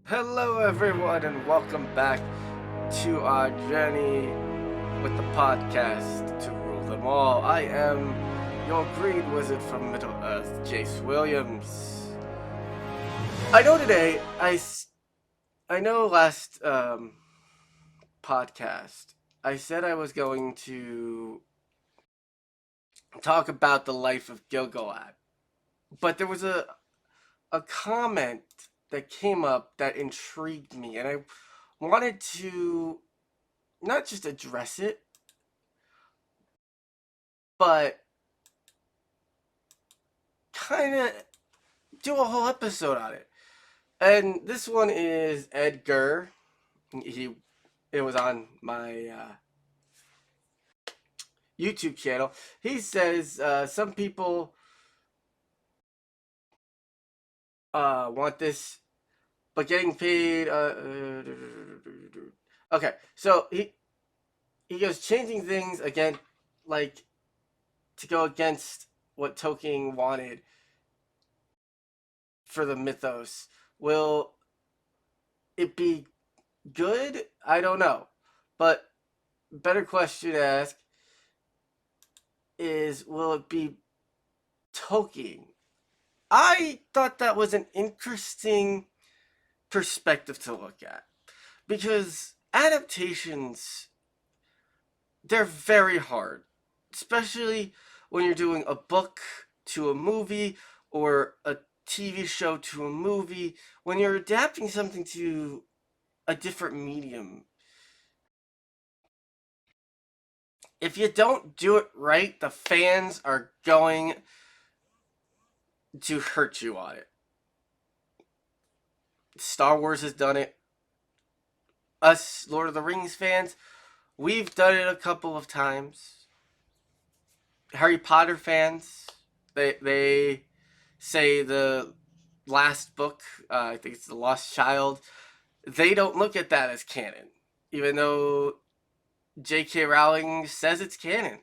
Hello, everyone, and welcome back to our journey with the podcast to rule them all. I am your green wizard from Middle Earth, Jace Williams. I know today, I know last podcast, I said I was going to talk about the life of Gilgalad, but there was a comment that came up that intrigued me, and I wanted to not just address it, but kind of do a whole episode on it. And this one is Edgar. It was on my YouTube channel. He says some people want this, but getting paid. Okay, so he goes changing things again, like to go against what Tolkien wanted for the mythos. Will it be good? I don't know. But better question to ask is, will it be Tolkien? I thought that was an interesting perspective to look at because adaptations, they're very hard, especially when you're doing a book to a movie or a TV show to a movie. When you're adapting something to a different medium, if you don't do it right, the fans are going to hurt you on it. Star Wars has done it. Us Lord of the Rings fans, we've done it a couple of times. Harry Potter fans, they say the last book, I think it's The Lost Child, they don't look at that as canon, even though J.K. Rowling says it's canon.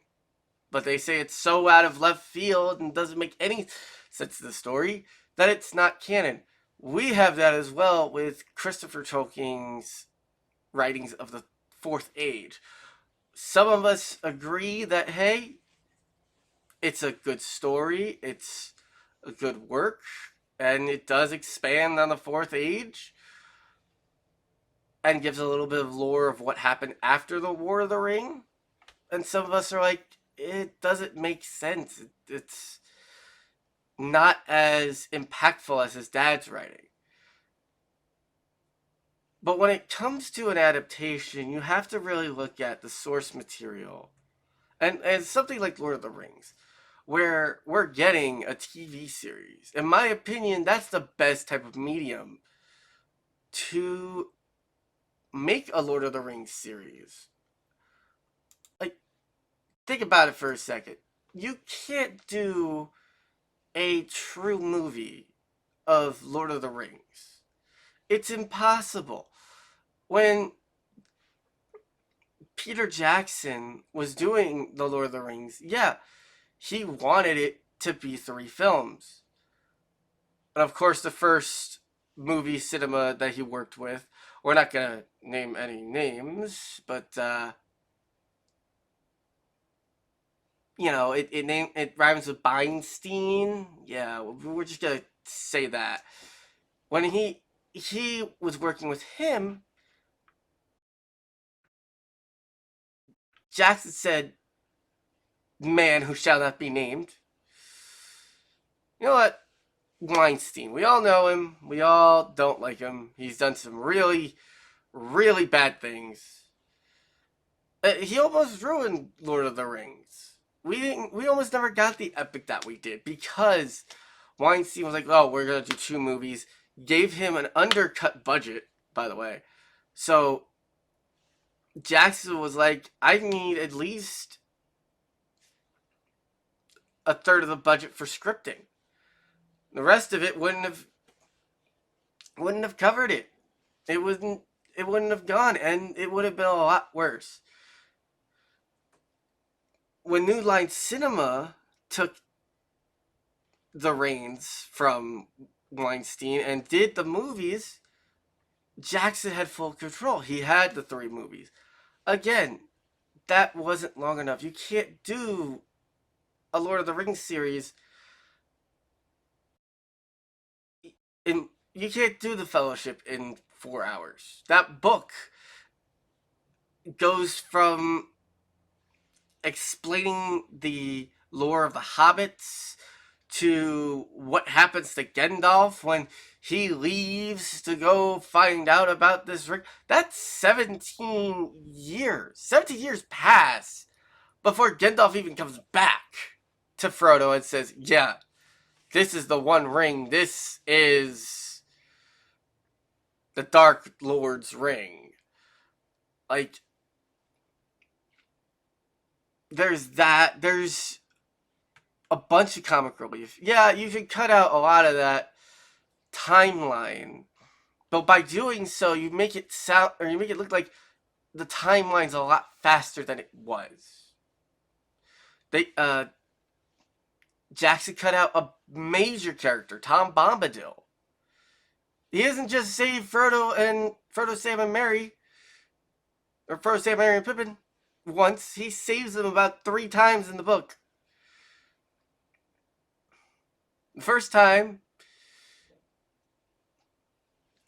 But they say it's so out of left field and doesn't make any sense to the story that it's not canon. We have that as well with Christopher Tolkien's writings of the Fourth Age. Some of us agree that, hey, it's a good story, it's a good work, and it does expand on the Fourth Age and gives a little bit of lore of what happened after the War of the Ring. And some of us are like, it doesn't make sense. It's not as impactful as his dad's writing. But when it comes to an adaptation, you have to really look at the source material. And something like Lord of the Rings, where we're getting a TV series. In my opinion, that's the best type of medium to make a Lord of the Rings series. Like, think about it for a second. You can't do a true movie of Lord of the Rings. It's impossible. When Peter Jackson was doing the Lord of the Rings, yeah, he wanted it to be 3 films. And of course, the first movie cinema that he worked with, we're not going to name any names, but, it rhymes with Beinstein. Yeah, we're just going to say that. When he was working with him, Jackson said, "Man who shall not be named." You know what? Weinstein. We all know him. We all don't like him. He's done some really, really bad things. He almost ruined Lord of the Rings. We almost never got the epic that we did because Weinstein was like, "Oh, we're gonna do 2 movies." Gave him an undercut budget, by the way. So Jackson was like, "I need at least a third of the budget for scripting. The rest of it wouldn't have covered it. It wouldn't have gone, and it would have been a lot worse." When New Line Cinema took the reins from Weinstein and did the movies, Jackson had full control. He had the 3 movies. Again, that wasn't long enough. You can't do a Lord of the Rings series in you can't do the Fellowship in 4 hours. That book goes from explaining the lore of the hobbits to what happens to Gandalf when he leaves to go find out about this ring. That's 17 years. 17 years pass before Gandalf even comes back to Frodo and says, yeah, this is the One Ring. This is the Dark Lord's ring. Like, there's that. There's a bunch of comic relief. Yeah, you can cut out a lot of that timeline, but by doing so, you make it sound or you make it look like the timeline's a lot faster than it was. They Jackson cut out a major character, Tom Bombadil. He doesn't just save Frodo, Sam, and Merry, or Frodo, Sam, Merry, and Pippin once. He saves them about 3 times in the book. The first time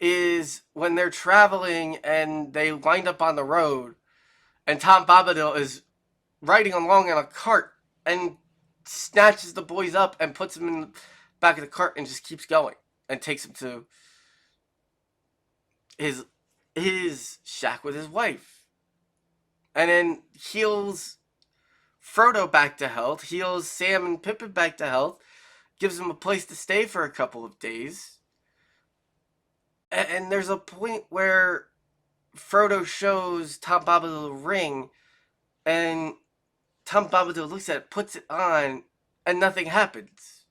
is when they're traveling and they wind up on the road, and Tom Bombadil is riding along in a cart and snatches the boys up and puts them in the back of the cart and just keeps going and takes them to his shack with his wife, and then heals Frodo back to health, heals Sam and Pippin back to health, gives them a place to stay for a couple of days. And there's a point where Frodo shows Tom Bombadil the ring, and Tom Bombadil looks at it, puts it on, and nothing happens.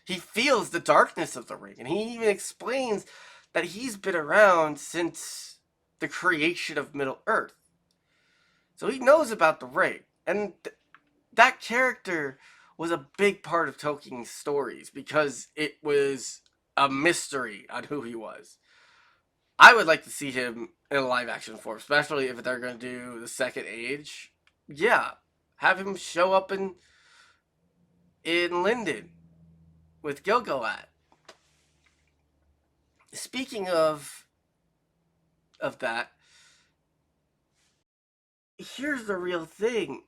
He feels the darkness of the ring, and he even explains that he's been around since the creation of Middle Earth. So he knows about the ring, and that character was a big part of Tolkien's stories because it was a mystery on who he was. I would like to see him in a live action form, especially if they're going to do the Second Age. Yeah, have him show up in Lindon with Gilgalad. Speaking of that, here's the real thing.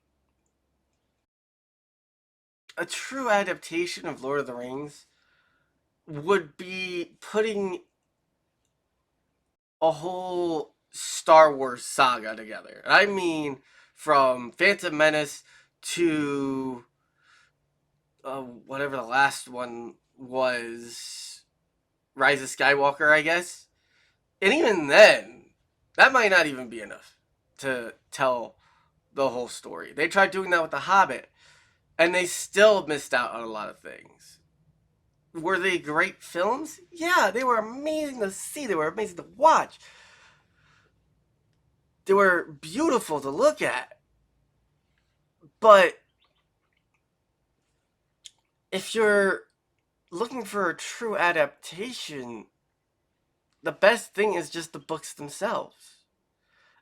A true adaptation of Lord of the Rings would be putting a whole Star Wars saga together. I mean, from Phantom Menace to whatever the last one was, Rise of Skywalker, I guess. And even then, that might not even be enough to tell the whole story. They tried doing that with The Hobbit, and they still missed out on a lot of things. Were they great films? Yeah, they were amazing to see. They were amazing to watch. They were beautiful to look at. But if you're looking for a true adaptation, the best thing is just the books themselves.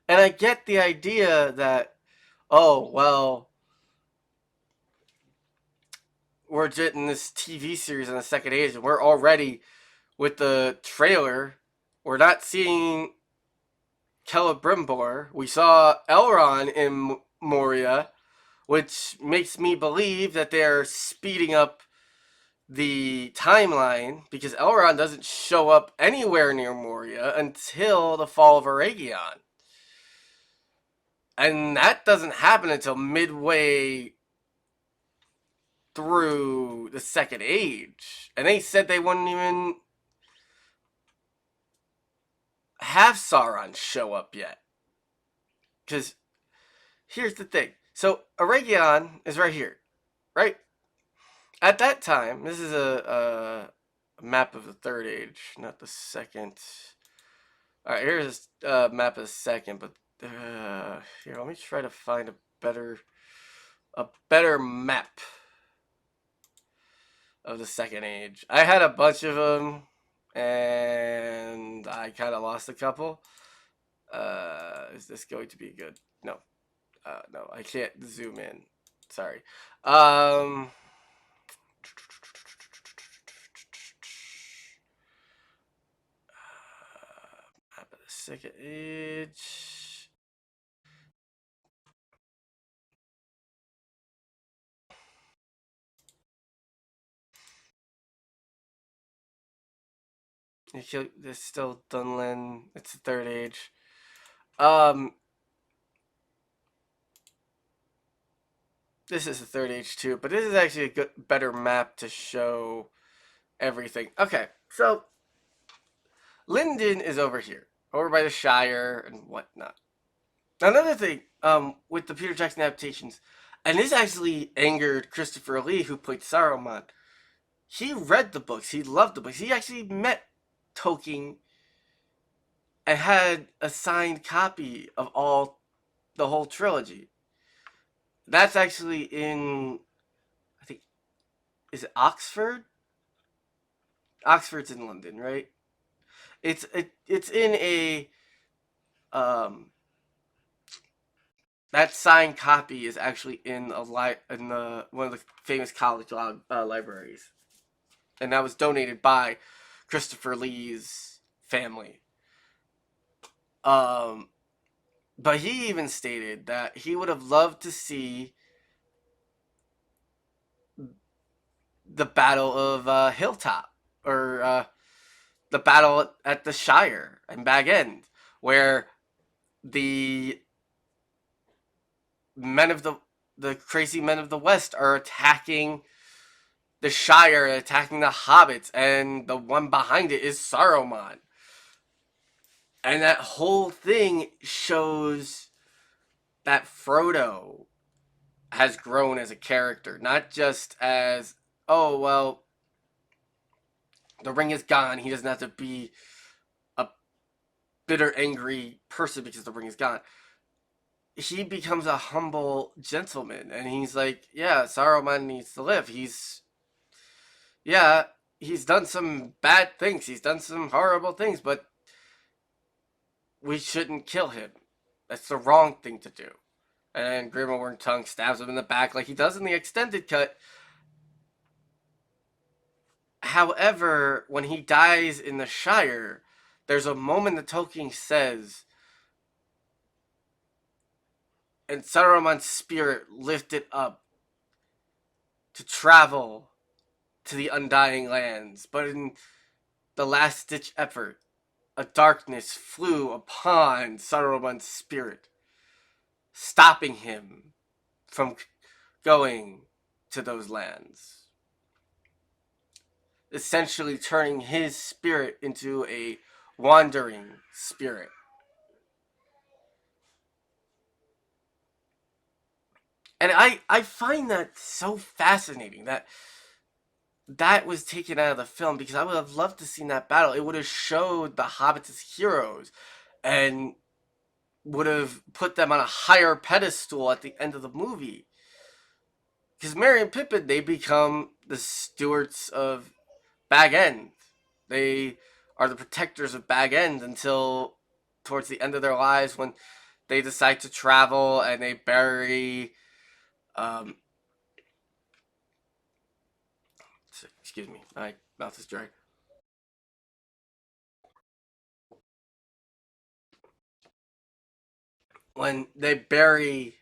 And I get the idea that, oh, well, we're getting this TV series on the Second Age, and we're already with the trailer. We're not seeing Celebrimbor. We saw Elrond in Moria, which makes me believe that they're speeding up the timeline because Elrond doesn't show up anywhere near Moria until the fall of Eregion. And that doesn't happen until midway through the Second Age. And they said they wouldn't even have Sauron show up yet. Because here's the thing. So Eregion is right here, right? At that time, this is a map of the Third Age, not the Second. All right, here's a map of the Second, but here, let me try to find a better map of the Second Age. I had a bunch of them. and I kind of lost a couple. Is this going to be good? No. No, I can't zoom in. Sorry. Um, map of the second age. This is still Dunlin. It's the third age. Um, this is the third age too, but this is actually a good, better map to show everything. Okay, so Linden is over here, over by the Shire and whatnot. Another thing, with the Peter Jackson adaptations, and this actually angered Christopher Lee, who played Saruman. He read the books. He loved the books. He actually met Tolkien and had a signed copy of all the whole trilogy. That's actually in, I think, is it Oxford? Oxford's in London, right? It's in a um that signed copy is actually in in the one of the famous college libraries, and that was donated by Christopher Lee's family. Um, but he even stated that he would have loved to see the Battle of Hilltop, or the battle at the Shire and Bag End, where the men of the crazy men of the West are attacking the Shire, attacking the hobbits, and the one behind it is Saruman. And that whole thing shows that Frodo has grown as a character, not just as, oh, well, the ring is gone. He doesn't have to be a bitter, angry person because the ring is gone. He becomes a humble gentleman, and he's like, yeah, Saruman needs to live. Yeah, he's done some bad things. He's done some horrible things, but we shouldn't kill him. That's the wrong thing to do. And Grimoire Tongue stabs him in the back like he does in the extended cut. However, when he dies in the Shire, there's a moment that Tolkien says, and Saruman's spirit lifted up to travel to the Undying Lands. But in the last ditch effort, a darkness flew upon Saruman's spirit, stopping him from going to those lands, essentially turning his spirit into a wandering spirit. And I find that so fascinating that that was taken out of the film, because I would have loved to see that battle. It would have showed the hobbits as heroes and would have put them on a higher pedestal at the end of the movie. Because Merry and Pippin, they become the stewards of Bag End. They are the protectors of Bag End until towards the end of their lives, when they decide to travel and they bury. Um, excuse me, my mouth is dry. When they bury.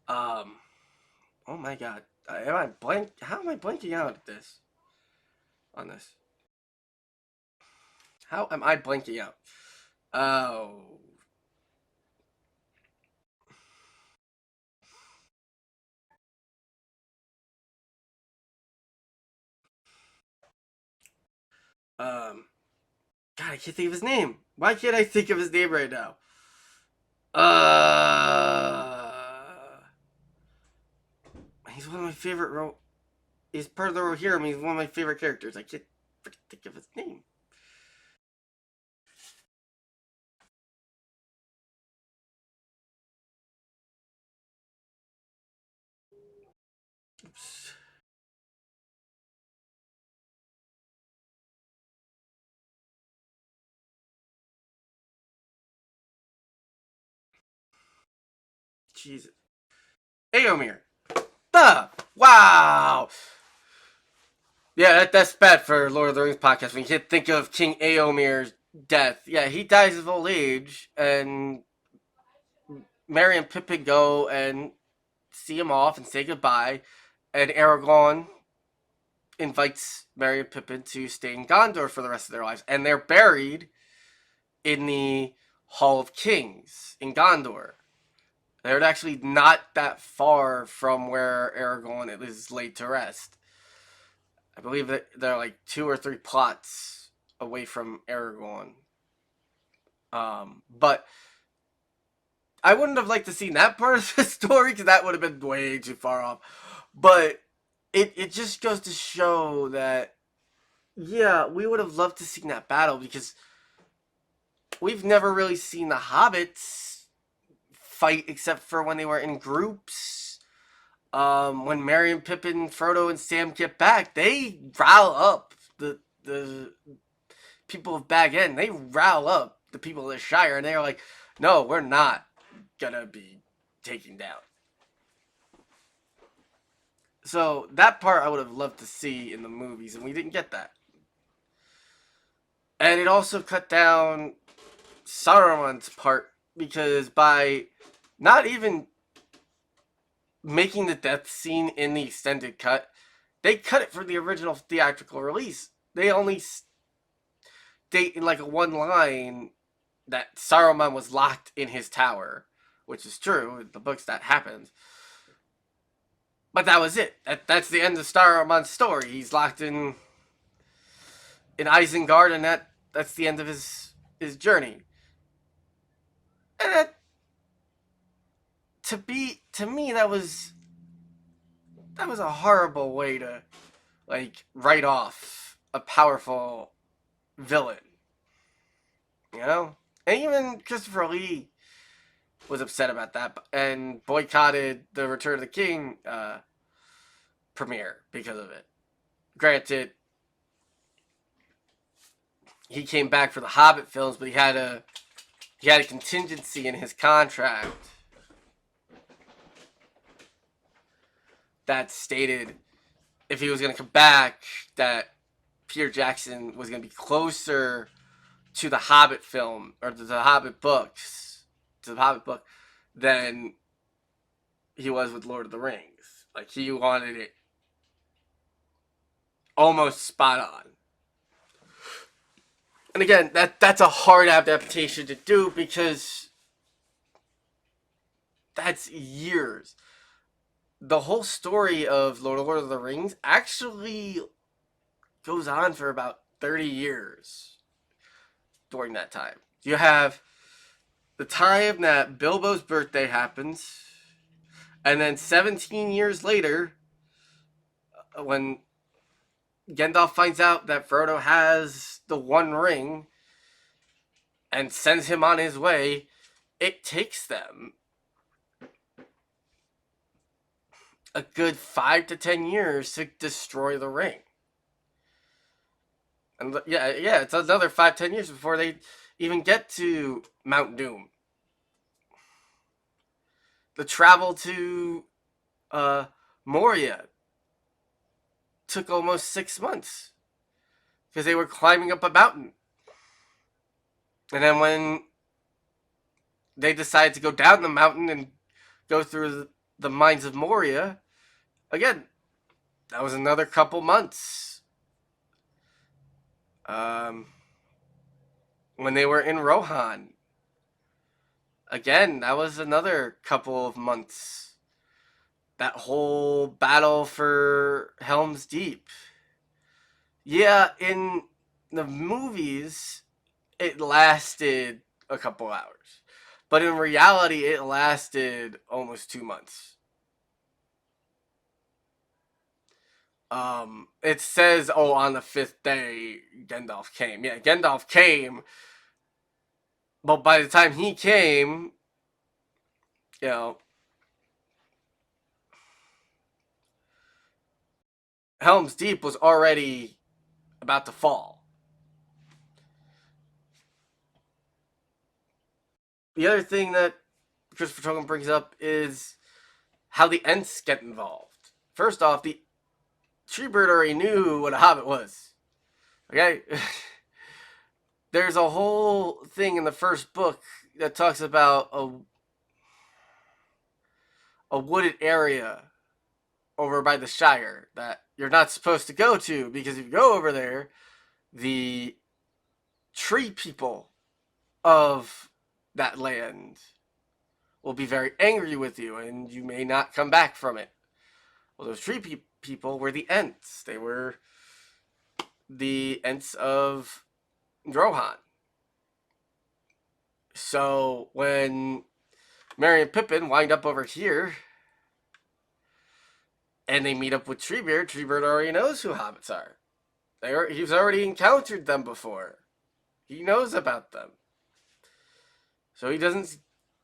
Um, oh my god. Am I blank? How am I blanking out at this? On this? How am I blanking out? Oh. Um. God, I can't think of his name. Why can't I think of his name right now? He's one of my favorite. He's part of the Rohirrim. He's one of my favorite characters. I can't think of his name. Oops. Jesus. Aomir. Wow. Yeah, that's bad for Lord of the Rings podcast when you can't think of King Aomir's death. Yeah, he dies of old age, and Merry and Pippin go and see him off and say goodbye, and Aragorn invites Merry and Pippin to stay in Gondor for the rest of their lives, and they're buried in the Hall of Kings in Gondor. They're actually not that far from where Aragorn is laid to rest. I believe that they're like 2 or 3 plots away from Aragorn. But I wouldn't have liked to see that part of the story because that would have been way too far off. But it just goes to show that, yeah, we would have loved to see that battle because we've never really seen the hobbits fight except for when they were in groups. When Merry and Pippin, Frodo, and Sam get back, they rile up the people of Bag End. They rile up the people of the Shire, and they're like, no, we're not gonna be taken down. So that part I would have loved to see in the movies, and we didn't get that. And it also cut down Saruman's part because by not even making the death scene in the extended cut, they cut it from the original theatrical release. They only state in like a one line that Saruman was locked in his tower, which is true. In the books that happens. But that was it. That's the end of Saruman's story. He's locked in Isengard, and that's the end of his journey. And to me that was a horrible way to like write off a powerful villain. You know? And even Christopher Lee was upset about that and boycotted the Return of the King premiere because of it. Granted, he came back for the Hobbit films, but he had a contingency in his contract that stated if he was going to come back, that Peter Jackson was going to be closer to the Hobbit film or to the Hobbit books, to the Hobbit book, than he was with Lord of the Rings. Like he wanted it almost spot on. And again, that's a hard adaptation to do because that's years. The whole story of Lord of the Rings actually goes on for about 30 years during that time. You have the time that Bilbo's birthday happens, and then 17 years later, when Gandalf finds out that Frodo has the One Ring and sends him on his way, it takes them a good 5 to 10 years to destroy the ring. And yeah, it's another 5-10 years before they even get to Mount Doom. The travel to Moria took almost 6 months because they were climbing up a mountain. And then when they decided to go down the mountain and go through the mines of Moria, again, that was another couple months. When they were in Rohan, again, that was another couple of months. That whole battle for Helm's Deep. Yeah, in the movies, it lasted a couple hours. But in reality, it lasted almost 2 months. It says, on the 5th day, Gandalf came. Yeah, Gandalf came. But by the time he came, you know, Helm's Deep was already about to fall. The other thing that Christopher Tolkien brings up is how the Ents get involved. First off, the Treebird already knew what a hobbit was. Okay? There's a whole thing in the first book that talks about a wooded area over by the Shire that you're not supposed to go to, because if you go over there, the tree people of that land will be very angry with you and you may not come back from it. Well, those tree people were the Ents. They were the Ents of Rohan. So when Merry and Pippin wind up over here and they meet up with Treebeard, Treebeard already knows who hobbits are. He's already encountered them before. He knows about them. So he doesn't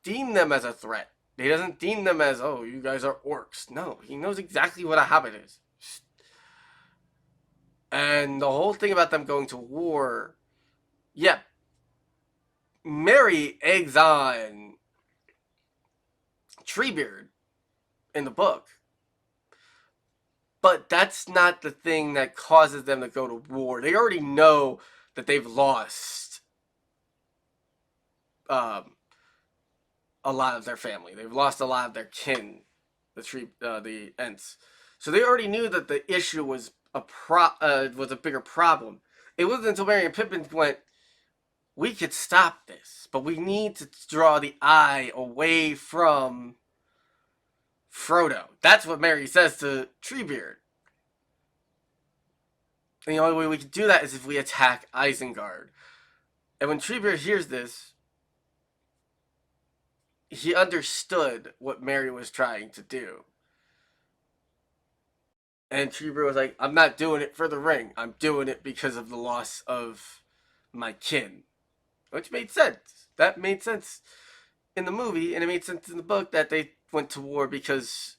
deem them as a threat. He doesn't deem them as, oh, you guys are orcs. No, he knows exactly what a hobbit is. And the whole thing about them going to war, yeah, Merry eggs on Treebeard in the book. But that's not the thing that causes them to go to war. They already know that they've lost a lot of their family. They've lost a lot of their kin, the Ents. So they already knew that the issue was a bigger problem. It wasn't until Merry and Pippin went, we could stop this, but we need to draw the eye away from Frodo. That's what Merry says to Treebeard. And the only way we can do that is if we attack Isengard. And when Treebeard hears this, he understood what Merry was trying to do. And Treebeard was like, I'm not doing it for the ring. I'm doing it because of the loss of my kin. Which made sense. That made sense in the movie, and it made sense in the book that they went to war because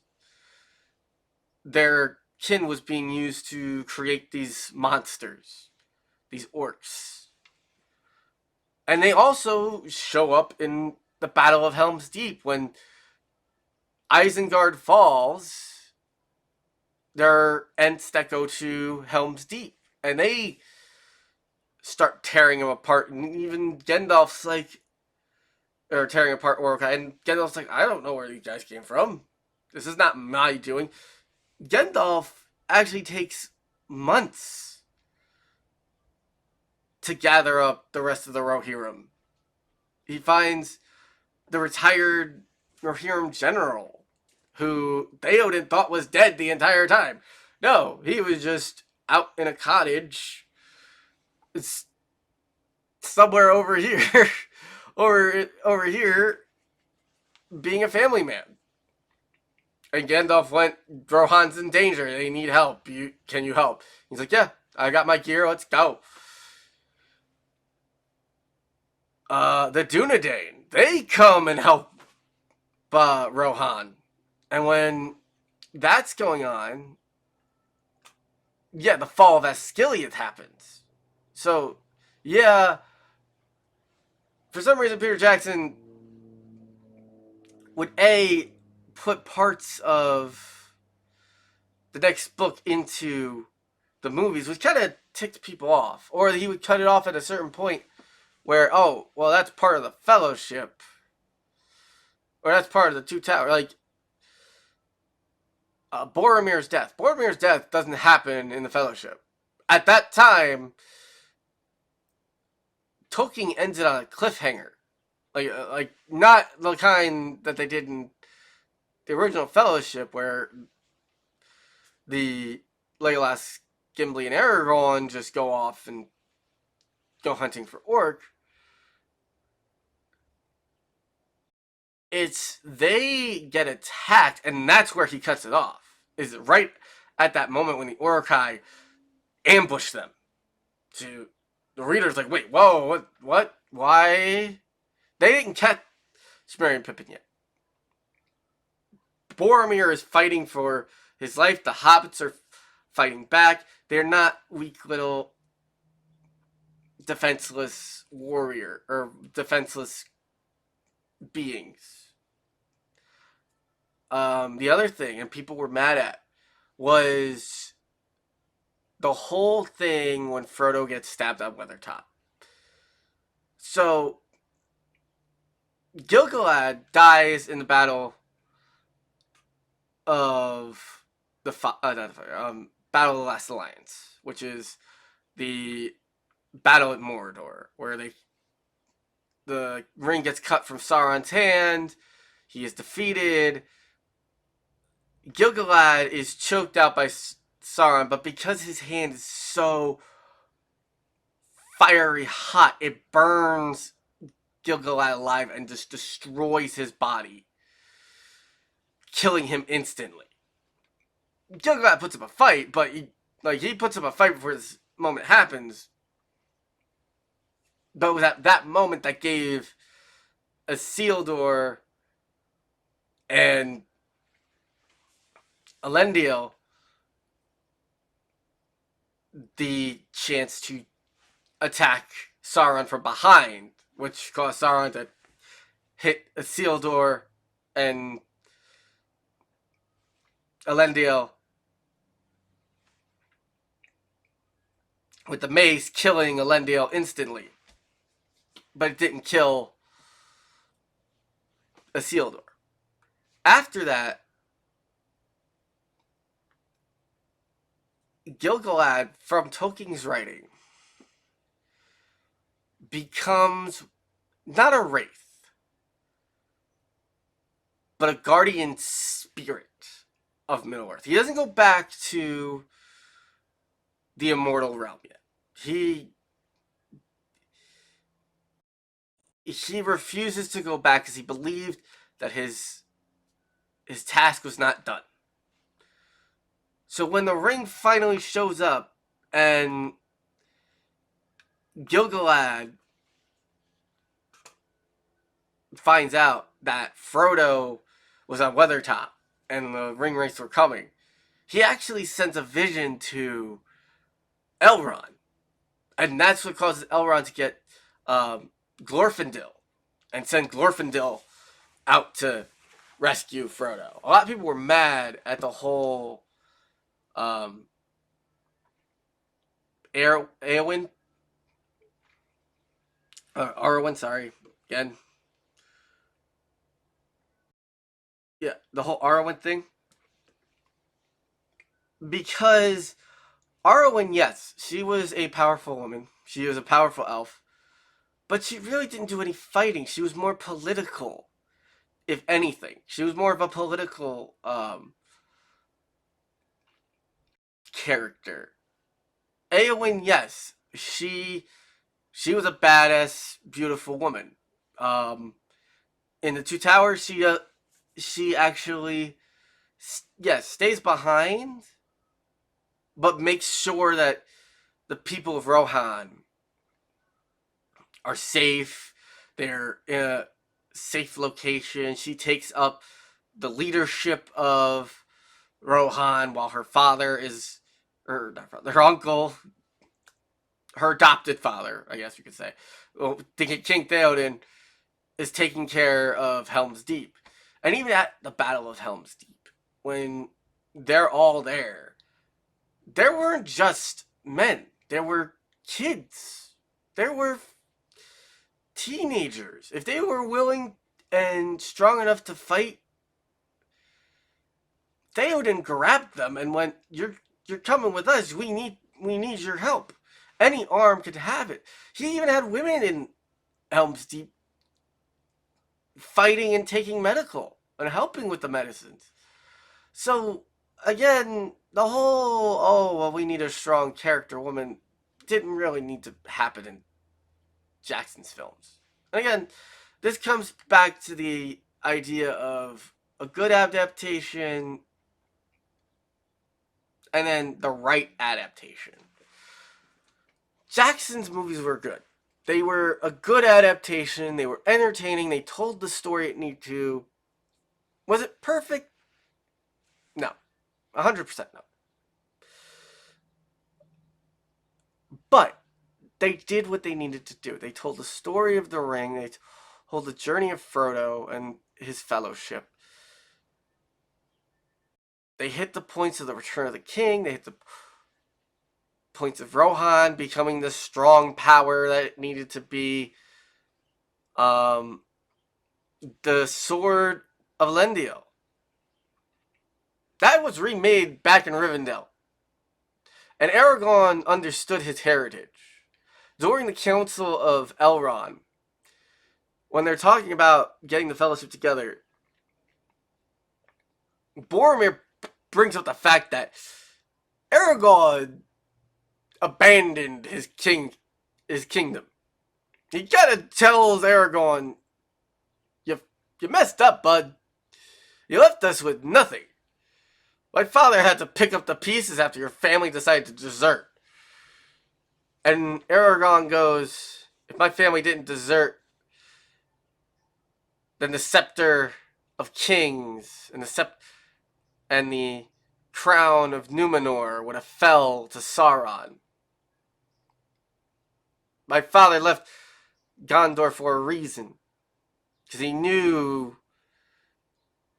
their kin was being used to create these monsters, these orcs. And they also show up in the Battle of Helm's Deep when Isengard falls. There are Ents that go to Helm's Deep, and they start tearing him apart. And even Gandalf's like, or tearing apart Uruk-hai, and Gandalf's like, I don't know where these guys came from. This is not my doing. Gandalf actually takes months to gather up the rest of the Rohirrim. He finds the retired Rohirrim general, who Theoden thought was dead the entire time. No, he was just out in a cottage. It's somewhere over here, over here, being a family man. And Gandalf went, Rohan's in danger. They need help. Can you help? He's like, yeah, I got my gear. Let's go. The Dunedain, they come and help Rohan. And when that's going on, yeah, the fall of Osgiliath happens. So, yeah, for some reason, Peter Jackson would put parts of the next book into the movies, which kind of ticked people off. Or he would cut it off at a certain point where, oh, well, that's part of the Fellowship. Or that's part of the Two Towers. Like, Boromir's death. Boromir's death doesn't happen in the Fellowship. At that time, Tolkien ended on a cliffhanger. Like not the kind that they did in the original Fellowship, where the Legolas, Gimli, and Aragorn just go off and go hunting for orc. It's they get attacked, and that's where he cuts it off. Is right at that moment when the Uruk-hai ambush them. To the reader's like, wait, whoa, what, why? They didn't catch Merry and Pippin yet. Boromir is fighting for his life. The hobbits are fighting back. They're not weak little defenseless warrior or defenseless beings. The other thing, and people were mad at, was the whole thing when Frodo gets stabbed on Weathertop. So Gil-galad dies in the battle of Battle of the Last Alliance, which is the battle at Mordor, where the ring gets cut from Sauron's hand. He is defeated. Gil-galad is choked out by Sauron, but because his hand is so fiery hot, it burns Gil-galad alive and just destroys his body, killing him instantly. Gil-galad puts up a fight, but he puts up a fight before this moment happens. But it was at that moment that gave Isildur and Elendil the chance to attack Sauron from behind, which caused Sauron to hit Isildur and Elendil with the mace, killing Elendil instantly. But it didn't kill Isildur. After that, Gil-galad, from Tolkien's writing, becomes not a wraith, but a guardian spirit of Middle-earth. He doesn't go back to the immortal realm yet. He refuses to go back because he believed that his task was not done. So when the ring finally shows up and Gil-galad finds out that Frodo was on Weathertop and the ring wraiths were coming, he actually sends a vision to Elrond. And that's what causes Elrond to get Glorfindel and send Glorfindel out to rescue Frodo. A lot of people were mad at the whole Arwen, sorry, again. Yeah, the whole Arwen thing. Because Arwen, yes, she was a powerful woman. She was a powerful elf. But she really didn't do any fighting. She was more political, if anything. She was more of a political character. Eowyn, yes, she was a badass, beautiful woman. In the Two Towers, she actually, yes, stays behind, but makes sure that the people of Rohan are safe. They're in a safe location. She takes up the leadership of Rohan while her father is, or not father, her uncle, her adopted father, I guess you could say, King Theoden, is taking care of Helm's Deep. And even at the Battle of Helm's Deep, when they're all there weren't just men. There were kids. There were teenagers. If they were willing and strong enough to fight, Theoden grabbed them and went, "You're coming with us. We need your help." Any arm could have it. He even had women in Helm's Deep fighting and taking medical and helping with the medicines. So again, the whole we need a strong character woman didn't really need to happen in Jackson's films. And again, this comes back to the idea of a good adaptation and then the right adaptation. Jackson's movies were good. They were a good adaptation. They were entertaining. They told the story it needed to. Was it perfect? No. 100% no. But they did what they needed to do. They told the story of the ring. They told the journey of Frodo and his fellowship. they hit the points of the Return of the King. They hit the points of Rohan becoming the strong power that it needed to be. Um, the Sword of Elendil. That was remade back in Rivendell. And Aragorn understood his heritage. During the Council of Elrond, when they're talking about getting the Fellowship together, Boromir brings up the fact that Aragorn abandoned his kingdom. He kind of tells Aragorn, you messed up, bud. You left us with nothing. My father had to pick up the pieces after your family decided to desert. And Aragorn goes, if my family didn't desert, then the scepter of kings and the crown of Numenor would have fell to Sauron. My father left Gondor for a reason, because he knew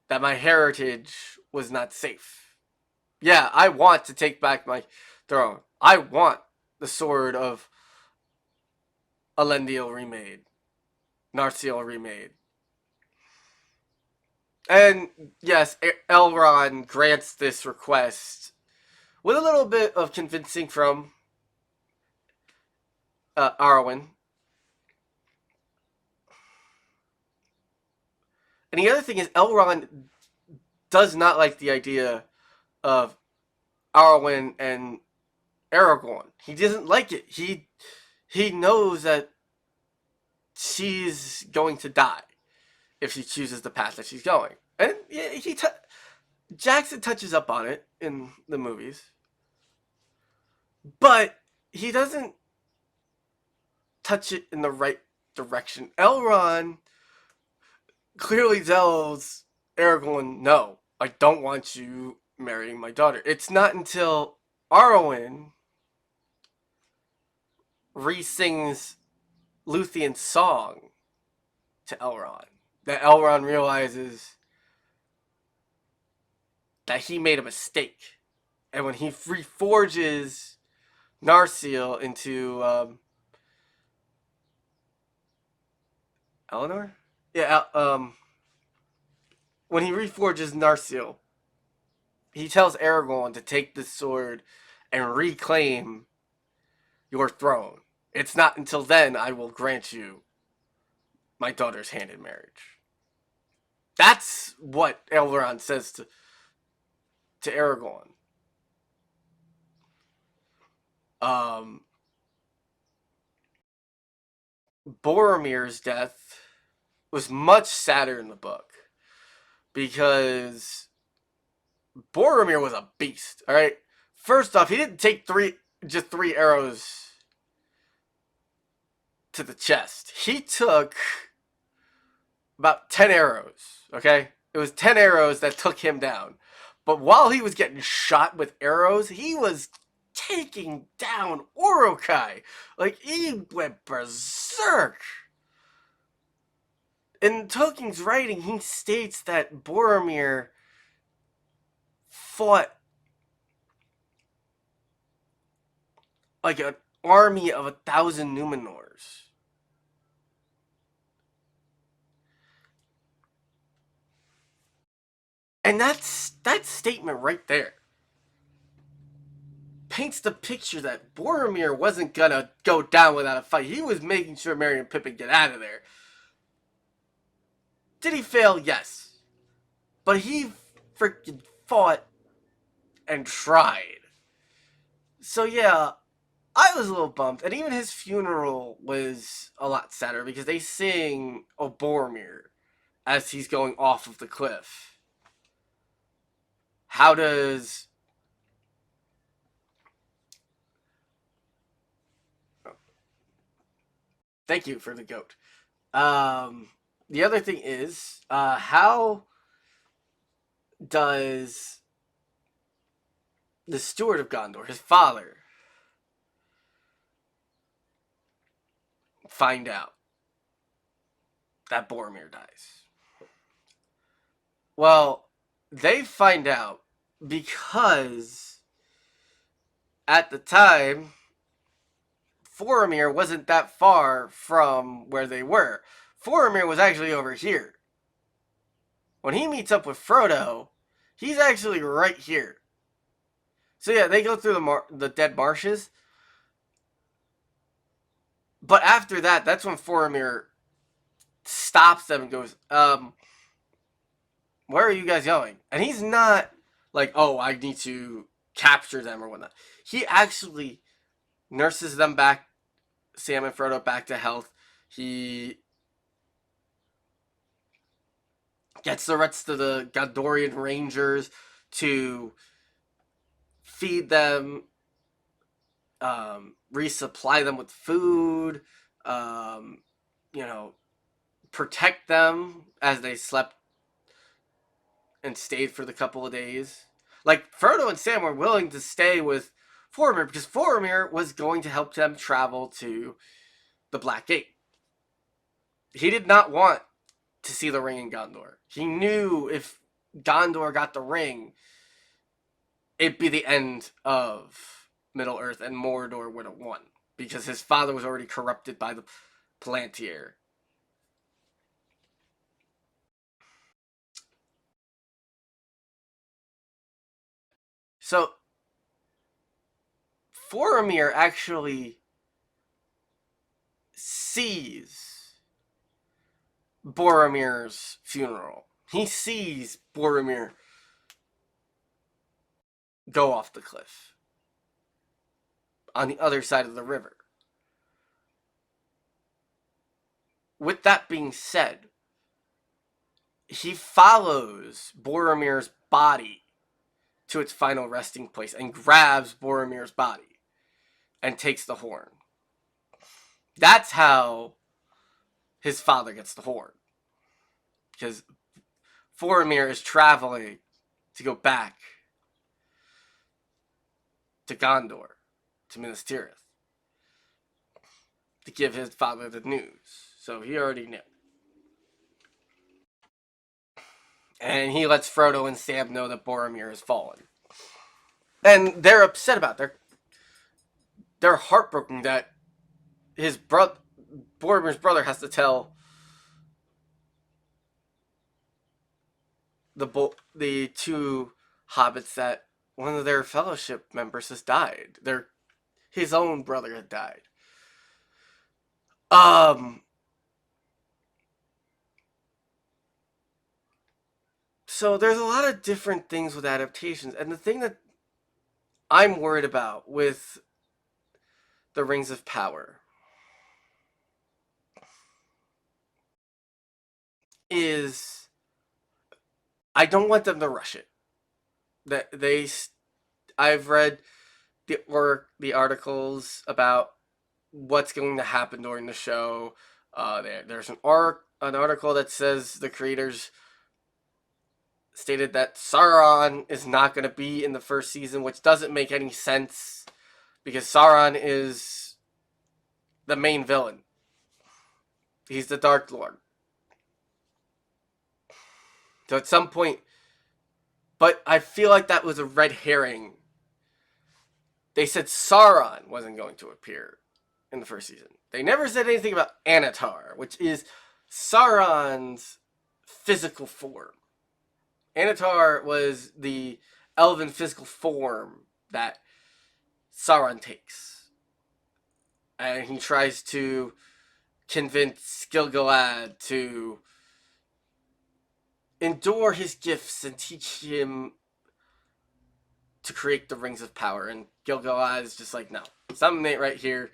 that my heritage was not safe. Yeah, I want to take back my throne. I want the Sword of Elendil remade, Narsil remade. And yes, Elrond grants this request with a little bit of convincing from Arwen. And the other thing is, Elrond does not like the idea of Arwen and Aragorn. He doesn't like it. He knows that she's going to die if she chooses the path that she's going. And Jackson touches up on it in the movies, but he doesn't touch it in the right direction. Elrond clearly tells Aragorn, no, I don't want you marrying my daughter. It's not until Arwen re-sings Luthien's song to Elrond that Elrond realizes that he made a mistake. And when he reforges Narsil into Eleanor? Yeah, when he reforges Narsil, he tells Aragorn to take this sword and reclaim your throne. It's not until then I will grant you my daughter's hand in marriage. That's what Elrond says to Aragorn. Um, Boromir's death was much sadder in the book because Boromir was a beast. All right, first off, he didn't take just three arrows to the chest. He took about 10 arrows. Okay, it was 10 arrows that took him down. But while he was getting shot with arrows, he was taking down Uruk-hai. Like, he went berserk. In Tolkien's writing, he states that Boromir fought like an army of 1,000 Numenors. And that statement right there paints the picture that Boromir wasn't gonna go down without a fight. He was making sure Merry and Pippin get out of there. Did he fail? Yes. But he freaking fought and tried. So yeah, I was a little bummed. And even his funeral was a lot sadder because they sing O Boromir as he's going off of the cliff. How does... Thank you for the goat. The other thing is, how does the steward of Gondor, his father, find out that Boromir dies? Well, they find out because at the time, Boromir wasn't that far from where they were. Boromir was actually over here. When he meets up with Frodo, he's actually right here. So yeah, they go through the dead marshes. But after that, that's when Boromir stops them and goes, where are you guys going? And he's not like, oh, I need to capture them or whatnot. He actually nurses them back, Sam and Frodo, back to health. He gets the rest of the Gondorian Rangers to feed them, resupply them with food, um, you know, protect them as they slept and stayed for the couple of days. Like, Frodo and Sam were willing to stay with Boromir because Boromir was going to help them travel to the Black Gate. He did not want to see the ring in Gondor. He knew if Gondor got the ring, it'd be the end of Middle Earth and Mordor would have won because his father was already corrupted by the Palantir. So Boromir actually sees Boromir's funeral. He sees Boromir go off the cliff on the other side of the river. With that being said, he follows Boromir's body to its final resting place and grabs Boromir's body and takes the horn. That's how his father gets the horn. Because Boromir is traveling to go back to Gondor, to Minas Tirith, to give his father the news. So he already knew. And he lets Frodo and Sam know that Boromir has fallen. And they're upset about it. They're heartbroken that his brother, Boromir's brother, has to tell the two hobbits that one of their fellowship members has died. His own brother had died. Um. So there's a lot of different things with adaptations, and the thing that I'm worried about with the Rings of Power is I don't want them to rush it. That I've read the articles about what's going to happen during the show. There's an article that says the creators stated that Sauron is not going to be in the first season, which doesn't make any sense because Sauron is the main villain. He's the Dark Lord. So at some point, but I feel like that was a red herring. They said Sauron wasn't going to appear in the first season. They never said anything about Anatar, which is Sauron's physical form. Anatar was the elven physical form that Sauron takes. And he tries to convince Gil-galad to endure his gifts and teach him to create the Rings of Power. And Gil-galad is just like, no, something ain't right here.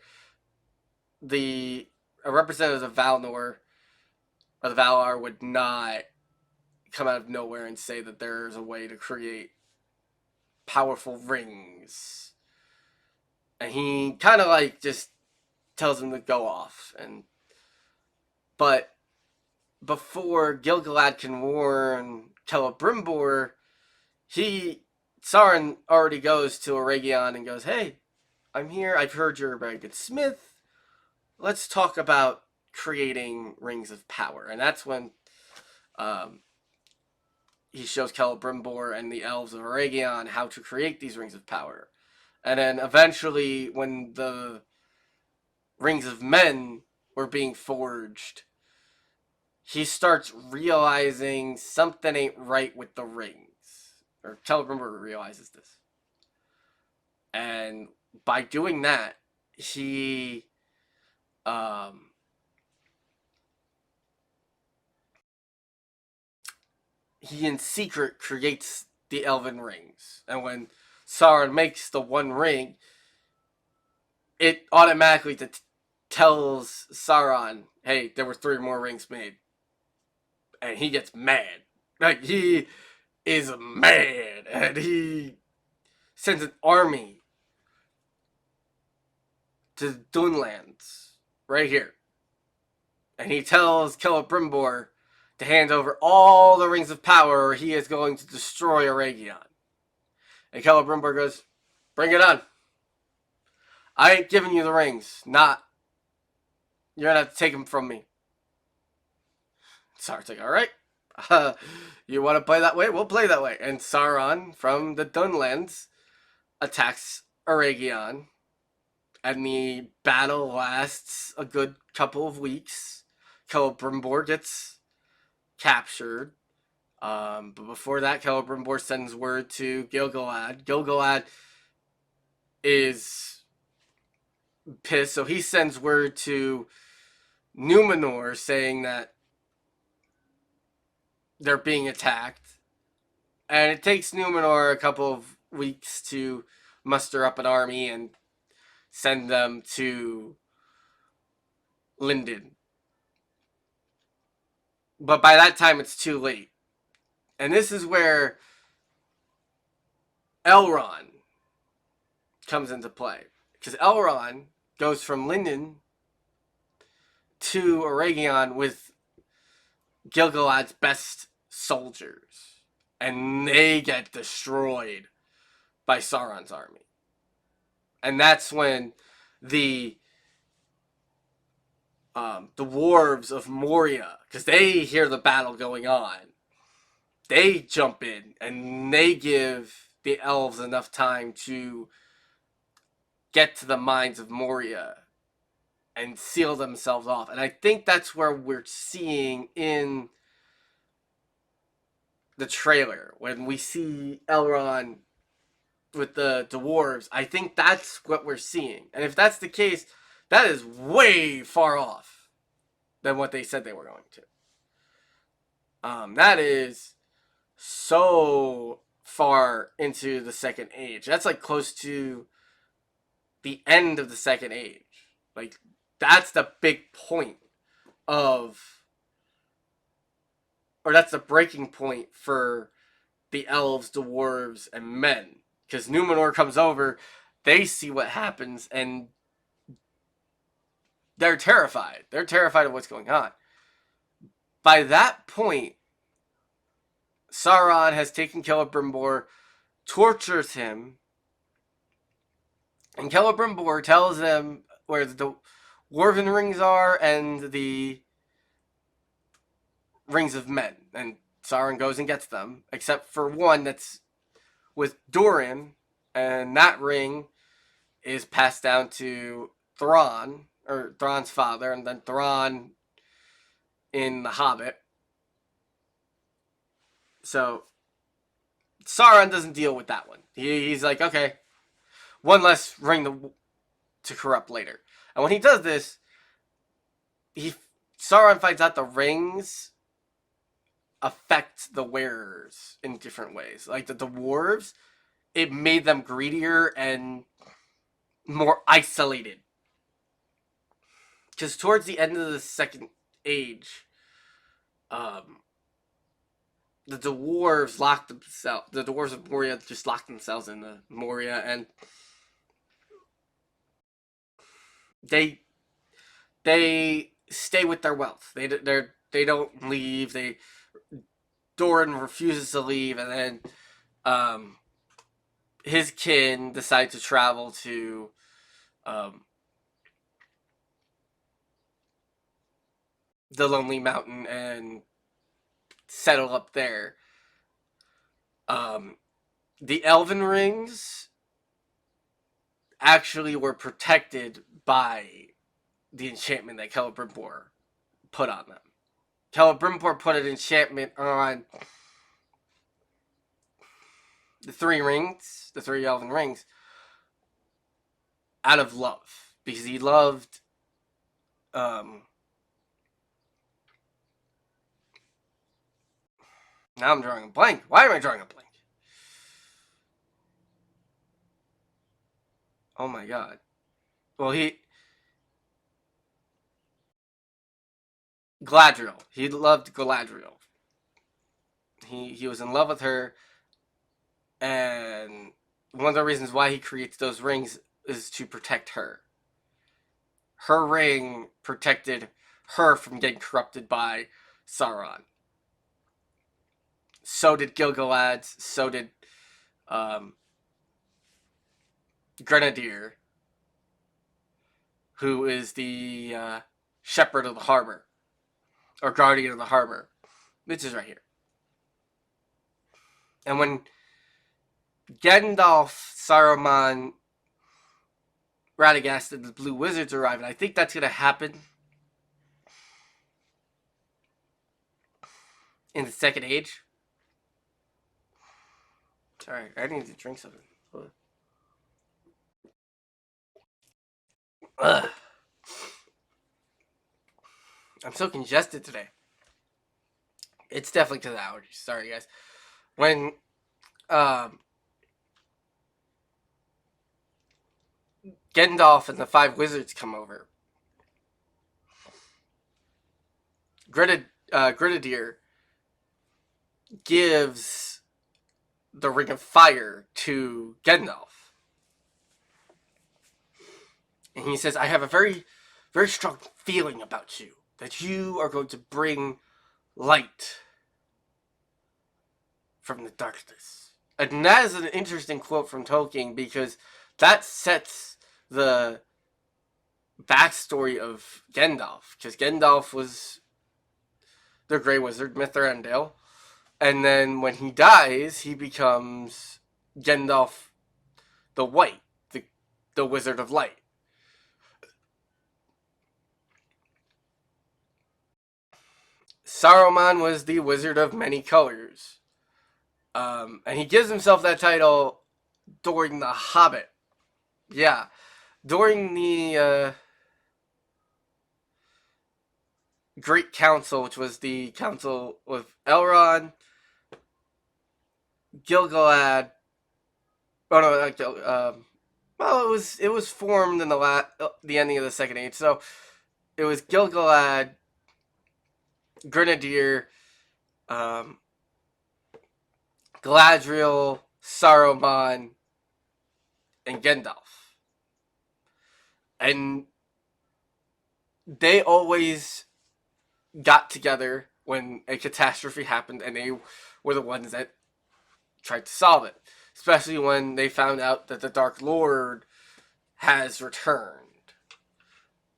A representative of Valinor or the Valar would not come out of nowhere and say that there's a way to create powerful rings. And he kind of like just tells him to go off. But before Gil-galad can warn Celebrimbor, Sauron already goes to Eregion and goes, "Hey, I'm here. I've heard you're a very good smith. Let's talk about creating rings of power." And that's when he shows Celebrimbor and the elves of Eregion how to create these rings of power. And then eventually, when the rings of men were being forged, he starts realizing something ain't right with the rings. Or Celebrimbor realizes this. And by doing that, he um, he in secret creates the Elven Rings. And when Sauron makes the One Ring, it automatically tells Sauron, "Hey, there were 3 more rings made," and he gets mad. Like he is mad, and he sends an army to the Dunlands right here, and he tells Celebrimbor to hand over all the rings of power, or he is going to destroy Eregion. And Celebrimbor goes, "Bring it on. I ain't giving you the rings. Not. You're gonna have to take them from me." Sauron's like, "All right. You want to play that way? We'll play that way." And Sauron from the Dunlands attacks Eregion, and the battle lasts a good couple of weeks. Celebrimbor gets captured. But before that, Celebrimbor sends word to Gil-galad. Gil-galad is pissed, so he sends word to Numenor saying that they're being attacked. And it takes Numenor a couple of weeks to muster up an army and send them to Lindon. But by that time, it's too late. And this is where Elrond comes into play. Because Elrond goes from Lindon to Eregion with Gil-galad's best soldiers. And they get destroyed by Sauron's army. And that's when the dwarves of Moria, because they hear the battle going on, they jump in and they give the elves enough time to get to the mines of Moria and seal themselves off. And I think that's where we're seeing in the trailer when we see Elrond with the dwarves. I think that's what we're seeing. And if that's the case, that is way far off than what they said they were going to. That is so far into the Second Age. That's like close to the end of the Second Age. Like, that's the big point of, or that's the breaking point for the elves, dwarves, and men. Because Numenor comes over, they see what happens, and they're terrified. They're terrified of what's going on. By that point, Sauron has taken Celebrimbor, tortures him, and Celebrimbor tells them where the Dwarven rings are and the rings of men. And Sauron goes and gets them, except for one that's with Durin, and that ring is passed down to Thrawn, or Thrawn's father, and then Thrawn in The Hobbit. So Sauron doesn't deal with that one. He's like, okay, one less ring to corrupt later. And when he does this, Sauron finds out the rings affect the wearers in different ways. Like the dwarves, it made them greedier and more isolated. Because towards the end of the Second Age, um, the dwarves locked themselves. The dwarves of Moria just locked themselves in the Moria, and they they stay with their wealth. They don't leave. Doran refuses to leave, and then um, his kin decide to travel to um, the Lonely Mountain and settle up there. Um, the Elven Rings actually were protected by the enchantment that Celebrimbor put on them. Celebrimbor put an enchantment on the three rings, the three Elven Rings, out of love. Because he loved now I'm drawing a blank. Why am I drawing a blank? Oh my god. Well, Galadriel. He loved Galadriel. He was in love with her, and one of the reasons why he creates those rings is to protect her. Her ring protected her from getting corrupted by Sauron. So did Gil-galad's. So did um, Grenadier, who is the shepherd of the harbor, or guardian of the harbor, which is right here. And when Gandalf, Saruman, Radagast, and the Blue Wizards arrive, and I think that's going to happen in the Second Age. Sorry, I need to drink something. Ugh. I'm so congested today. It's definitely because of allergies. Sorry, guys. When Gandalf and the five wizards come over, Grenadier gives the Ring of Fire to Gandalf. And he says, I have a very, very strong feeling about you. That you are going to bring light from the darkness. And that is an interesting quote from Tolkien, because that sets the backstory of Gandalf. Because Gandalf was the Grey Wizard, Mithrandale. And then when he dies, he becomes Gandalf the White, the Wizard of Light. Saruman was the Wizard of Many Colors. And he gives himself that title during The Hobbit. Yeah. During the Great Council, which was the council with Elrond, Gil-galad. Oh no, well, it was formed in the ending of the Second Age. So it was Gil-galad, Grenadier, um, Galadriel, Saruman, and Gandalf, and they always got together when a catastrophe happened, and they were the ones that tried to solve it. Especially when they found out that the Dark Lord has returned.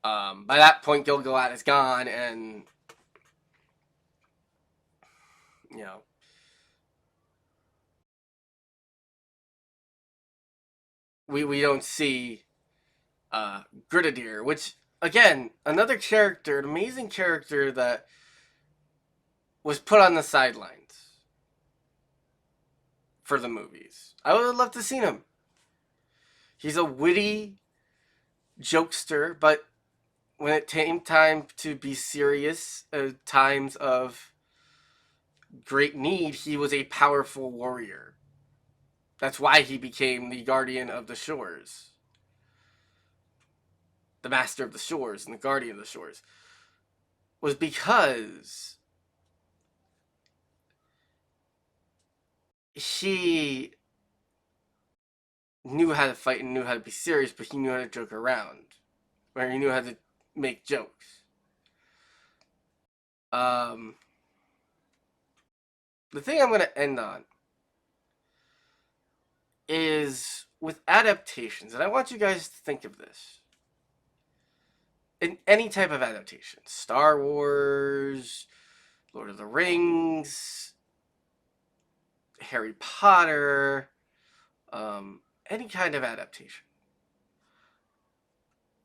By that point, Gil-galad is gone, and you know, we don't see Grenadier, which again, another character, an amazing character that was put on the sidelines for the movies. I would have loved to see him. He's a witty jokester, but when it came time to be serious at times of great need, he was a powerful warrior. That's why he became the guardian of the shores, the master of the shores, and the guardian of the shores. Was because he knew how to fight and knew how to be serious, but he knew how to joke around, or he knew how to make jokes. Um, the thing I'm going to end on is with adaptations, and I want you guys to think of this. In any type of adaptation, Star Wars, Lord of the Rings, Harry Potter, any kind of adaptation.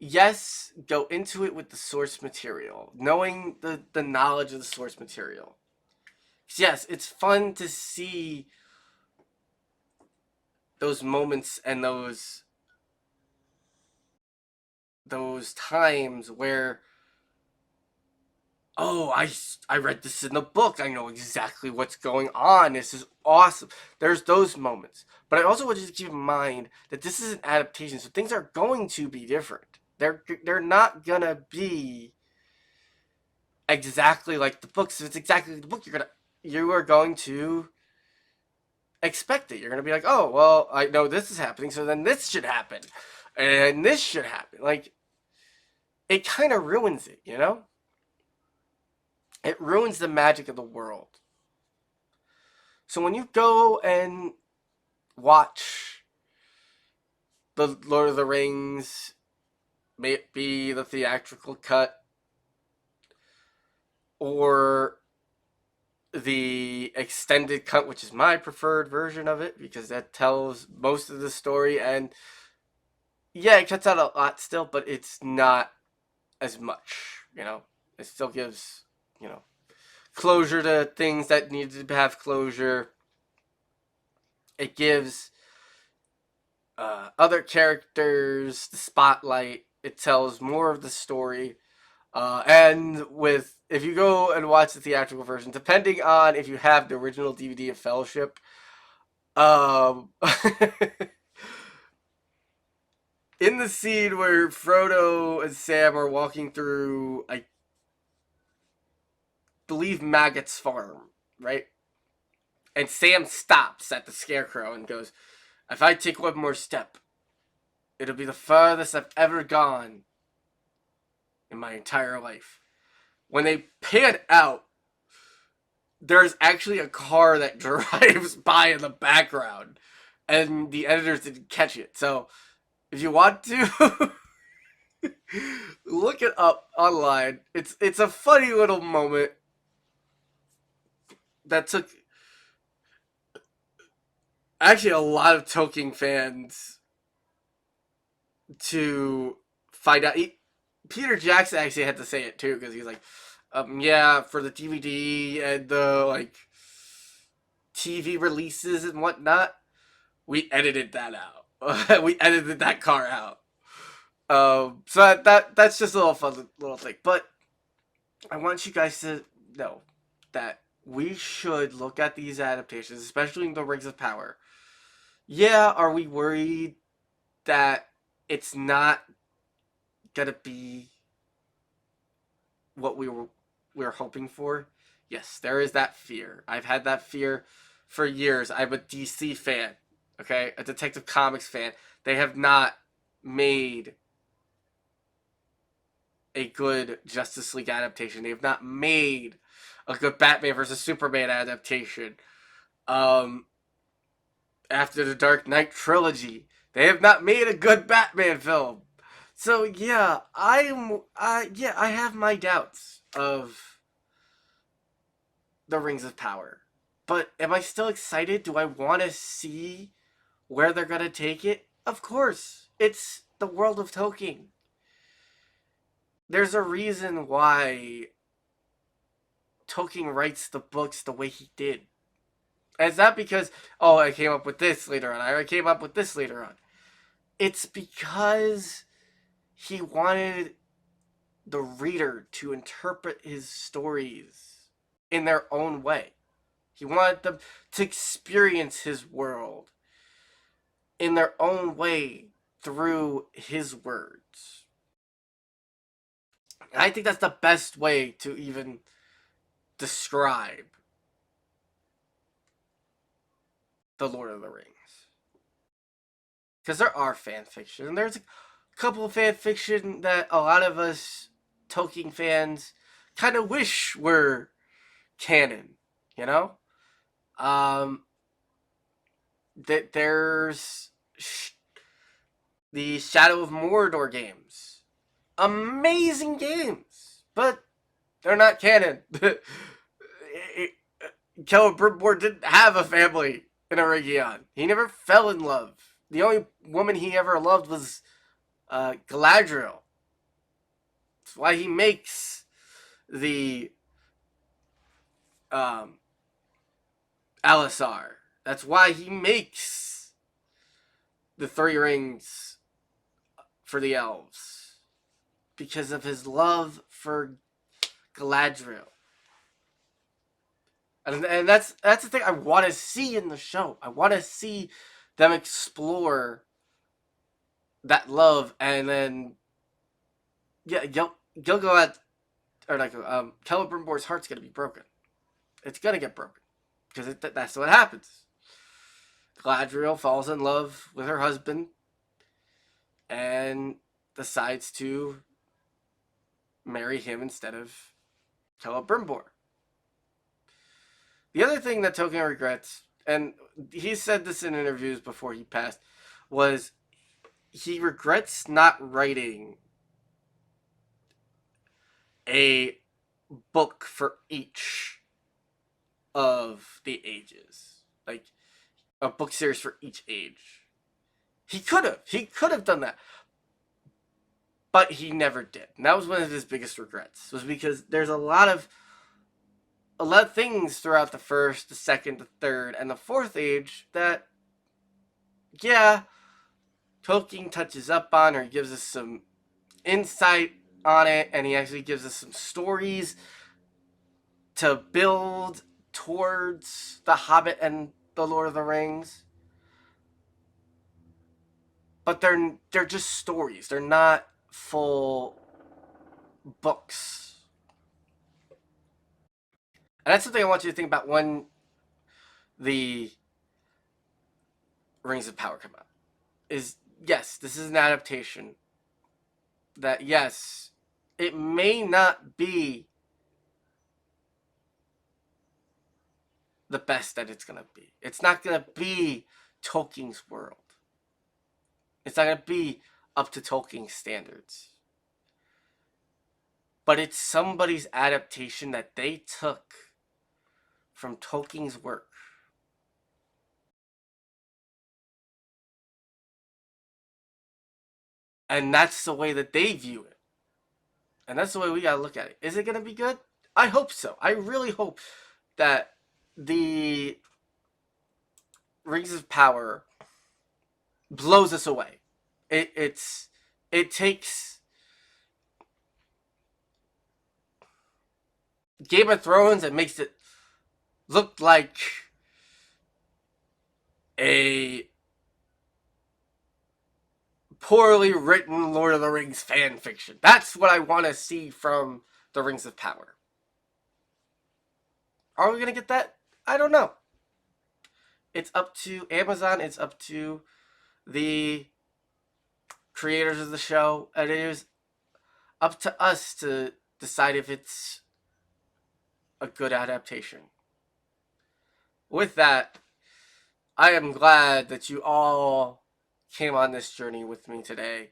Yes, go into it with the source material, knowing the knowledge of the source material. Yes, it's fun to see those moments and those times where, oh, I read this in the book. I know exactly what's going on. This is awesome. There's those moments. But I also want you to keep in mind that this is an adaptation, so things are going to be different. They're not gonna be exactly like the book. So if it's exactly like the book, you are going to expect it. You're gonna be like, oh, well, I know this is happening, so then this should happen, and this should happen. Like, it kind of ruins it, you know? It ruins the magic of the world. So when you go and watch the Lord of the Rings, may it be the theatrical cut or the extended cut, which is my preferred version of it because that tells most of the story, and yeah, it cuts out a lot still, but it's not as much, you know? It still gives, you know, closure to things that need to have closure. It gives other characters the spotlight. It tells more of the story. And with if you go and watch the theatrical version, depending on if you have the original DVD of Fellowship, in the scene where Frodo and Sam are walking through, I believe Maggot's farm, right? And Sam stops at the Scarecrow and goes, "If I take one more step, it'll be the farthest I've ever gone in my entire life." When they pan out, there's actually a car that drives by in the background, and the editors didn't catch it. So if you want to look it up online, it's a funny little moment that took actually a lot of Tolkien fans to find out. Peter Jackson actually had to say it too because he's like, yeah, for the DVD and the like TV releases and whatnot, we edited that out. We edited that car out. So that's just a little fun little thing. But I want you guys to know that we should look at these adaptations, especially in the Rings of Power. Yeah, are we worried that it's not gonna be what we were hoping for? Yes, there is that fear. I've had that fear for years. I'm a DC fan, okay, a Detective Comics fan. They have not made a good Justice League adaptation. They have not made a good Batman versus Superman adaptation. Um, After the Dark Knight trilogy, they have not made a good Batman film. So yeah, I have my doubts of the Rings of Power. But am I still excited? Do I want to see where they're going to take it? Of course. It's the world of Tolkien. There's a reason why Tolkien writes the books the way he did. And it's not because, oh, I came up with this later on. I came up with this later on. It's because he wanted the reader to interpret his stories in their own way. He wanted them to experience his world in their own way through his words. And I think that's the best way to even describe The Lord of the Rings. Because there are fan fiction, and there's a couple of fan fiction that a lot of us Tolkien fans kind of wish were canon, you know? Um, that there's the Shadow of Mordor games. Amazing games, but they're not canon. Celebrimbor didn't have a family. in a Region. He never fell in love. The only woman he ever loved was Galadriel. That's why he makes the um, Alisar. That's why he makes the three rings for the elves. Because of his love for Galadriel. And that's the thing I want to see in the show. I want to see them explore that love, and then yeah, Gilgalad or like Celebrimbor's heart's gonna be broken. It's gonna get broken because that's what happens. Galadriel falls in love with her husband and decides to marry him instead of Celebrimbor. The other thing that Tolkien regrets, and he said this in interviews before he passed, was he regrets not writing a book for each of the ages. Like a book series for each age. He could have. He could have done that. But he never did. And that was one of his biggest regrets. Was because there's a lot of things throughout the first, the second, the third, and the fourth age that, yeah, Tolkien touches up on, or he gives us some insight on it, and he actually gives us some stories to build towards The Hobbit and The Lord of the Rings. But they're just stories. They're not full books. And that's something I want you to think about when the Rings of Power come out. Is yes, this is an adaptation. That yes, it may not be the best that it's gonna be. It's not gonna be Tolkien's world. It's not gonna be up to Tolkien's standards. But it's somebody's adaptation that they took from Tolkien's work. And that's the way that they view it. And that's the way we gotta look at it. Is it gonna be good? I hope so. I really hope that the Rings of Power blows us away. It takes Game of Thrones and makes it look like a poorly written Lord of the Rings fan fiction. That's what I want to see from the Rings of Power. Are we gonna get that? I don't know. It's up to Amazon. It's up to the creators of the show, and it is up to us to decide if it's a good adaptation. With that, I am glad that you all came on this journey with me today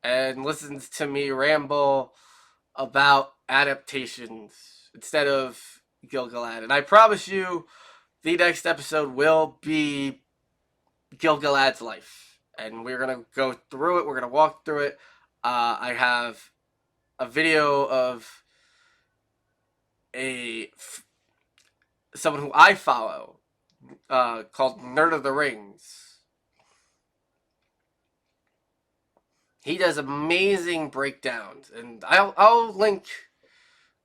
and listened to me ramble about adaptations instead of Gilgalad. And I promise you, the next episode will be Gilgalad's life. And we're going to go through it. We're going to walk through it. I have a video of someone who I follow called Nerd of the Rings. He does amazing breakdowns, and I'll link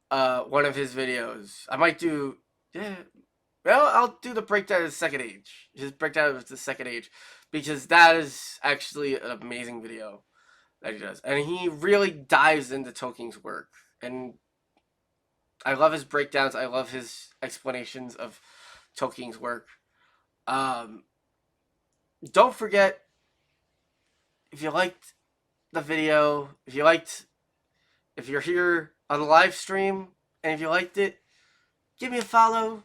one of his videos. I might do well. I'll do the breakdown of the Second Age. His breakdown of the Second Age, because that is actually an amazing video that he does, and he really dives into Tolkien's work. And I love his breakdowns. I love his explanations of Tolkien's work. Don't forget, if you liked the video, if you're here on the live stream, and if you liked it, give me a follow.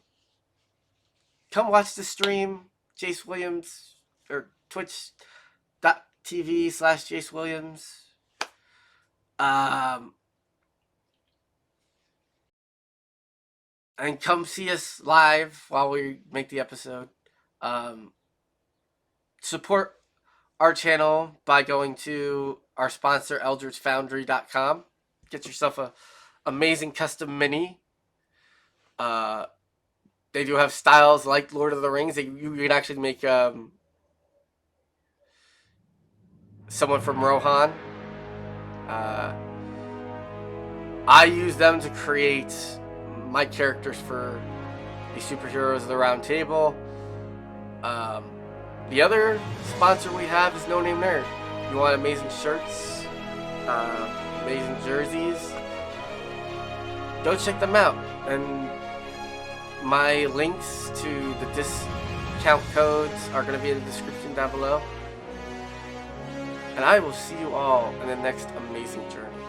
Come watch the stream, Jace Williams, or twitch.tv/Jace Williams. And come see us live while we make the episode. Um, support our channel by going to our sponsor, eldritchfoundry.com. Get yourself a amazing custom mini. Uh, they do have styles like Lord of the Rings. You can actually make someone from Rohan. Uh, I use them to create my characters for the Superheroes of the Round Table. The other sponsor we have is No Name Nerd. You want amazing shirts, amazing jerseys, go check them out. And my links to the discount codes are going to be in the description down below. And I will see you all in the next amazing journey.